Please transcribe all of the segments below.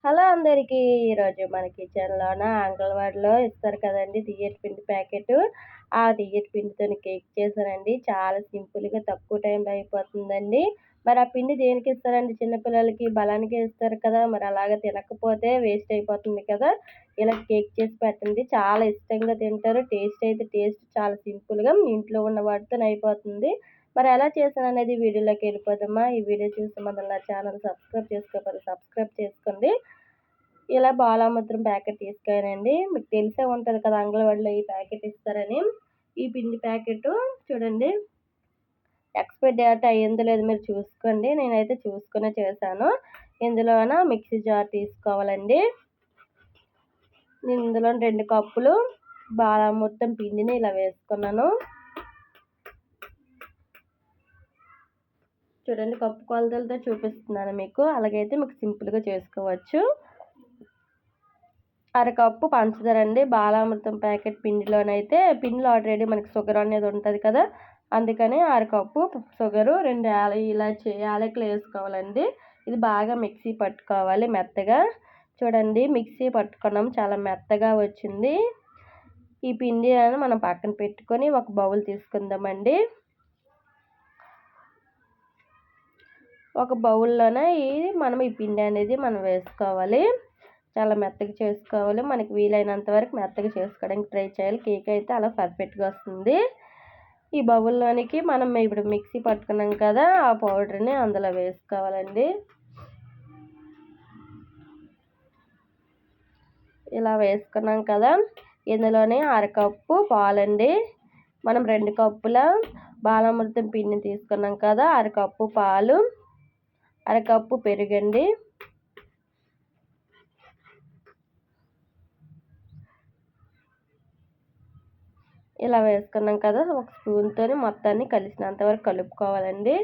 Hello అందరికీ. ఈరోజు మన కిచెన్‌లోన అంగన్వాడీలో ఇస్తారు కదండీ తియ్యటి పిండి ప్యాకెటు. ఆ తియ్యటి పిండితోని కేక్ చేశానండి. చాలా సింపుల్‌గా తక్కువ టైంలో అయిపోతుందండి. మరి ఆ పిండి దేనికి ఇస్తారండి? చిన్న పిల్లలకి బలానికే ఇస్తారు కదా! మరి అలాగా తినకపోతే వేస్ట్ అయిపోతుంది కదా! ఇలా కేక్ చేసి పెట్టండి. చాలా ఇష్టంగా తింటారు. టేస్ట్ చాలా సింపుల్‌గా ఇంట్లో ఉన్న వాటితోనే అయిపోతుంది. మరి ఎలా చేశాననేది వీడియోలోకి వెళ్ళిపోదామా? ఈ వీడియో చూసే ముందు నా ఛానల్ సబ్స్క్రైబ్ చేసుకోకపోతే సబ్స్క్రైబ్ చేసుకోండి. ఇలా బాలామృతం ప్యాకెట్ తీసుకురానండి. మీకు తెలిసే ఉంటది కదా! అంగన్వాడీలో ఈ ప్యాకెట్ ఇస్తారని. ఈ పిండి ప్యాకెటు చూడండి. ఎక్స్‌పైరీ డేట్ అయిందో లేదో మీరు చూసుకోండి. నేనైతే చూసుకునే చేశాను. ఇందులోన మిక్సీ జార్ తీసుకోవాలండి. నేను ఇందులో 2 కప్పులు బాలామృతం పిండిని ఇలా వేసుకున్నాను. చూడండి కప్పు కొలతలతో చూపిస్తున్నాను మీకు. అలాగైతే మీకు సింపుల్‌గా చేసుకోవచ్చు. అరకప్పు పంచదార అండి. బాలామృతం ప్యాకెట్ పిండిలోనైతే పిండిలో ఆల్రెడీ మనకి షుగర్ అనేది ఉంటుంది కదా! అందుకని అరకప్పు షుగరు, 2 యాలకులు వేసుకోవాలండి. ఇది బాగా మిక్సీ పట్టుకోవాలి మెత్తగా. చూడండి మిక్సీ పట్టుకున్నాం. చాలా మెత్తగా వచ్చింది. ఈ పిండి మనం పక్కన పెట్టుకొని ఒక బౌల్ తీసుకుందామండి. ఒక బౌల్లోన మనం ఈ పిండి అనేది మనం వేసుకోవాలి. చాలా మెత్తగా చేసుకోవాలి. మనకి వీలైనంత వరకు మెత్తగా చేసుకోవడానికి ట్రై చేయాలి. కేక్ అయితే అలా పర్ఫెక్ట్‌గా వస్తుంది. ఈ బౌల్లోనికి మనం ఇప్పుడు మిక్సీ పట్టుకున్నాం కదా! ఆ పౌడర్‌ని అందులో వేసుకోవాలండి. ఇలా వేసుకున్నాం కదా! ఇందులోనే అరకప్పు పాలండి. మనం 2 కప్పుల బాలామృతం పిండిని తీసుకున్నాం కదా! అరకప్పు పాలు, అరకప్పు పెరుగండి. ఇలా వేసుకున్నాం కదా! ఒక స్పూన్‌తోని మొత్తాన్ని కలిసినంత వరకు కలుపుకోవాలండి.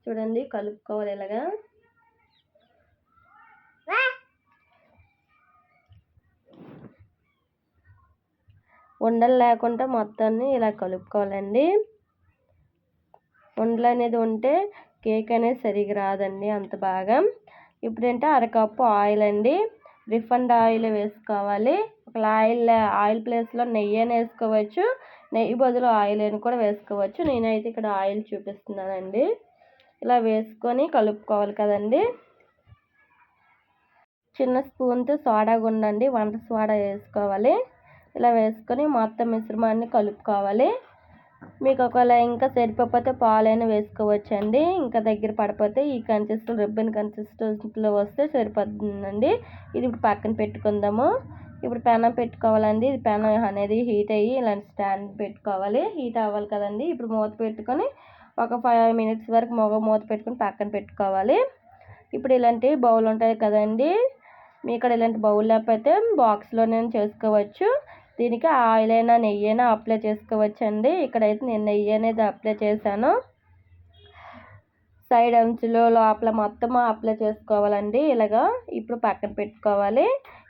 చూడండి కలుపుకోవాలి ఇలాగా. ఉండలు లేకుండా మొత్తాన్ని ఇలా కలుపుకోవాలండి. ఉండలు అనేది ఉంటే కేక్ అనేది సరిగ్గా రాదండి అంత బాగా. ఇప్పుడంటే అరకప్పు ఆయిల్ అండి. రిఫైండ్ ఆయిల్ వేసుకోవాలి. ఒకవేళ ఆయిల్ ప్లేస్‌లో నెయ్యి అయినా వేసుకోవచ్చు. నెయ్యి బదులు ఆయిల్ అయినా కూడా వేసుకోవచ్చు. నేనైతే ఇక్కడ ఆయిల్ చూపిస్తున్నానండి. ఇలా వేసుకొని కలుపుకోవాలి కదండి. చిన్న స్పూన్‌తో సోడా గుండండి, వంట సోడా వేసుకోవాలి. ఇలా వేసుకొని మొత్తం మిశ్రమాన్ని కలుపుకోవాలి. మీకు ఒకవేళ ఇంకా సరిపోతే పాలైనా వేసుకోవచ్చండి. ఇంకా దగ్గర పడిపోతే ఈ రిబ్బన్ కన్సిస్టెన్సీలో వస్తే సరిపోతుందండి. ఇది ఇప్పుడు పక్కన పెట్టుకుందాము. ఇప్పుడు పెనం పెట్టుకోవాలండి. ఇది పెనం అనేది హీట్ అయ్యి ఇలాంటి స్టాండ్ పెట్టుకోవాలి. హీట్ అవ్వాలి కదండి. ఇప్పుడు మూత పెట్టుకొని ఒక 5 మినిట్స్ వరకు మూత పెట్టుకొని పక్కన పెట్టుకోవాలి. ఇప్పుడు ఇలాంటి బౌల్ ఉంటాయి కదండి. మీ ఇక్కడ ఇలాంటి బౌల్ లేకపోతే బాక్స్‌లోనే చేసుకోవచ్చు. దీనికి ఆయిల్ అయినా నెయ్యి అయినా అప్లై చేసుకోవచ్చండి. ఇక్కడైతే నేను నెయ్యి అనేది అప్లై చేశాను. సైడ్ అంచులు లోపల మొత్తం అప్లై చేసుకోవాలండి. ఇలాగా ఇప్పుడు పక్కన పెట్టుకోవాలి.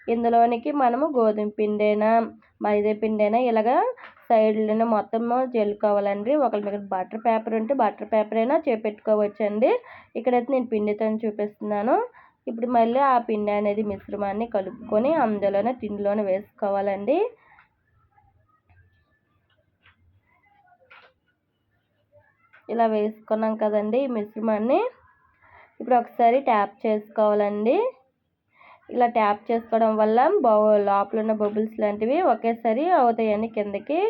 ఇందులోనికి మనము గోధుమ పిండైనా మైదా పిండైనా ఇలాగా సైడ్లోనే మొత్తము జల్లుకోవాలండి. ఒకవేళ మీకు బటర్ పేపర్ ఉంటే బటర్ పేపర్ అయినా చేపెట్టుకోవచ్చండి. ఇక్కడైతే నేను పిండితో చూపిస్తున్నాను. ఇప్పుడు మళ్ళీ ఆ పిండి అనేది మిశ్రమాన్ని కలుపుకొని అందులోనే టిన్‌లోనే వేసుకోవాలండి. ఇలా వేసుకున్నాం కదండి ఈ మిశ్రమాన్ని. ఇప్పుడు ఒకసారి ట్యాప్ చేసుకోవాలండి. ఇలా ట్యాప్ చేసుకోవడం వల్ల లోపల ఉన్న బబుల్స్ లాంటివి ఒకేసారి అవుతాయండి కిందకి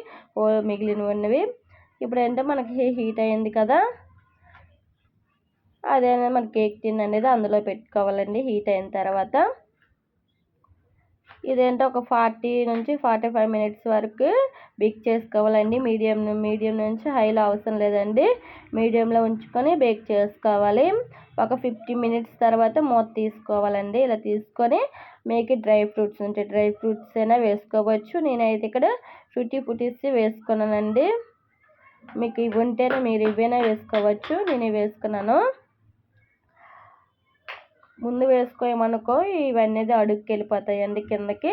మిగిలినవి. ఇప్పుడంటే మనకి హీట్ అయింది కదా! అదే మన కేక్ టిన్ అనేది అందులో పెట్టుకోవాలండి హీట్ అయిన తర్వాత. ఇదేంటో ఒక 40 నుంచి 45 మినిట్స్ వరకు బేక్ చేసుకోవాలండి. మీడియం నుంచి హైలో అవసరం లేదండి. మీడియంలో ఉంచుకొని బేక్ చేసుకోవాలి. ఒక 50 మినిట్స్ తర్వాత మూత తీసుకోవాలండి. ఇలా తీసుకొని మీకు డ్రై ఫ్రూట్స్ ఉంటే డ్రై ఫ్రూట్స్ అయినా వేసుకోవచ్చు. నేనైతే ఇక్కడ టూటీ ఫ్రూటీస్ వేసుకున్నానండి. మీకు ఇవి ఉంటేనే మీరు ఇవైనా వేసుకోవచ్చు. నేను ఇవి వేసుకున్నాను. ముందు వేసుకోమనుకో ఇవన్నీ అడుగుకి వెళ్ళిపోతాయండి కిందకి.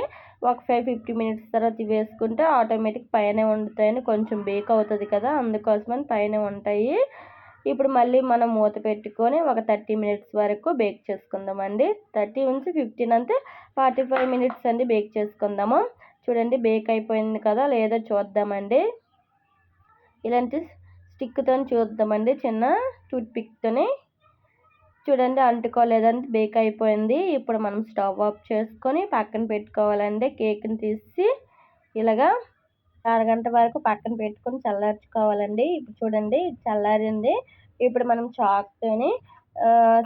ఒక 5-15 మినిట్స్ తర్వాత ఇవి వేసుకుంటే ఆటోమేటిక్ పైనే వండుతాయని, కొంచెం బేక్ అవుతుంది కదా అందుకోసమని పైన ఉంటాయి. ఇప్పుడు మళ్ళీ మనం మూత పెట్టుకొని ఒక 30 మినిట్స్ వరకు బేక్ చేసుకుందామండి. 30-15 అంతే 45 మినిట్స్ అండి బేక్ చేసుకుందాము. చూడండి బేక్ అయిపోయింది కదా లేదో చూద్దామండి. ఇలాంటి స్టిక్తో చూద్దామండి, చిన్న టూత్ పిక్తోని. చూడండి అంటుకోలేదండి, బేక్ అయిపోయింది. ఇప్పుడు మనం స్టవ్ ఆఫ్ చేసుకొని పక్కన పెట్టుకోవాలండి. కేక్ని తీసి ఇలాగా అరగంట వరకు పక్కన పెట్టుకొని చల్లార్చుకోవాలండి. ఇప్పుడు చూడండి చల్లారింది. ఇప్పుడు మనం చాక్తోని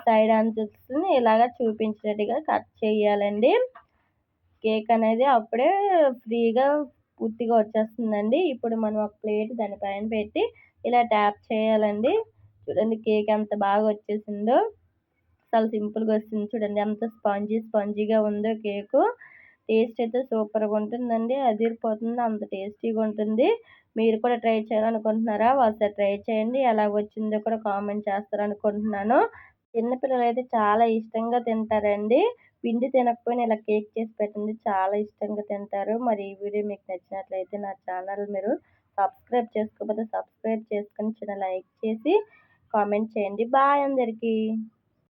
సైడ్ అంచుని ఇలాగ చూపించినట్టుగా కట్ చేయాలండి. కేక్ అనేది అప్పుడే ఫ్రీగా పూర్తిగా వచ్చేస్తుందండి. ఇప్పుడు మనం ఒక ప్లేట్ దానిపైన పెట్టి ఇలా ట్యాప్ చేయాలండి. చూడండి కేక్ ఎంత బాగా వచ్చేసిందో, చాలా సింపుల్గా వస్తుంది. చూడండి ఎంత స్పాంజీగా ఉందో కేకు. టేస్ట్ అయితే సూపర్గా ఉంటుందండి, అదిరిపోతుంది, అంత టేస్టీగా ఉంటుంది. మీరు కూడా ట్రై చేయాలనుకుంటున్నారా? ఒకసారి ట్రై చేయండి, ఎలా వచ్చిందో కూడా కామెంట్ చేస్తారనుకుంటున్నాను. చిన్నపిల్లలు అయితే చాలా ఇష్టంగా తింటారండి. పిండి తినకపోయినా ఇలా కేక్ చేసి పెట్టండి, చాలా ఇష్టంగా తింటారు. మరి ఈ వీడియో మీకు నచ్చినట్లయితే నా ఛానల్ మీరు సబ్స్క్రైబ్ చేసుకోకపోతే సబ్స్క్రైబ్ చేసుకొని చిన్న లైక్ చేసి కామెంట్ చేయండి. బాయ్ అందరికీ.